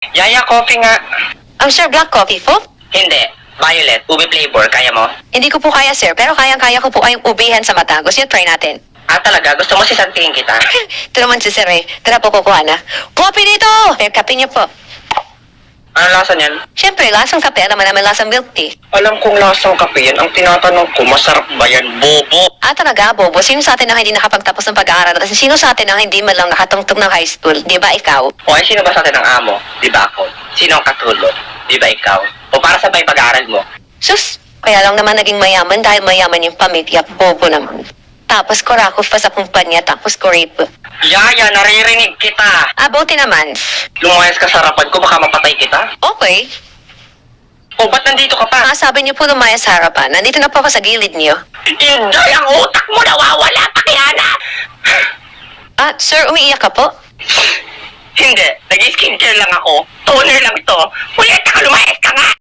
Yaya, coffee nga. Sir, black coffee po? Hindi. Violet, ube flavor. Kaya mo? Hindi ko po kaya, sir, pero kayang-kaya ko po ay ubihan sa mata. Gusto niyo, try natin. Ah, talaga? Gusto mo sisantingin kita? Ito naman si sir eh. Tara po, kukuha na. Coffee dito! May kape niyo po. Ano lasa niyan? Siyempre, lasang kape, alam mo naman lasang milk tea. Alam kong lasang kape yan. Ang tinatanong ko, masarap ba yan, bobo? Talaga, Bobo, sino sa atin ang hindi nakapagtapos ng pag-aaral? At sino sa atin ang hindi man lang nakatungtong ng high school? Di ba ikaw? O ay, sino ba sa atin ang amo? Di ba ako? Sino ang katulog? Di ba ikaw? O para sa ba yung pag-aaral mo? Sus, kaya lang naman naging mayaman dahil mayaman yung pamilya. Bobo naman. Tapos korakot pa sa kumpanya, tapos ko-rape. Yaya, naririnig kita. Buti naman. Lumayas ka sa harapan ko, baka mapatay kita. Okay. O, ba't nandito ka pa? Sabi niyo po lumaya sa harapan. Nandito na po ako sa gilid niyo. Inday, ang utak mo nawawala, Pakiana! Sir, umiiyak ka po? Hindi, nag-skincare lang ako. Toner lang to. Ulit ka, lumayas ka!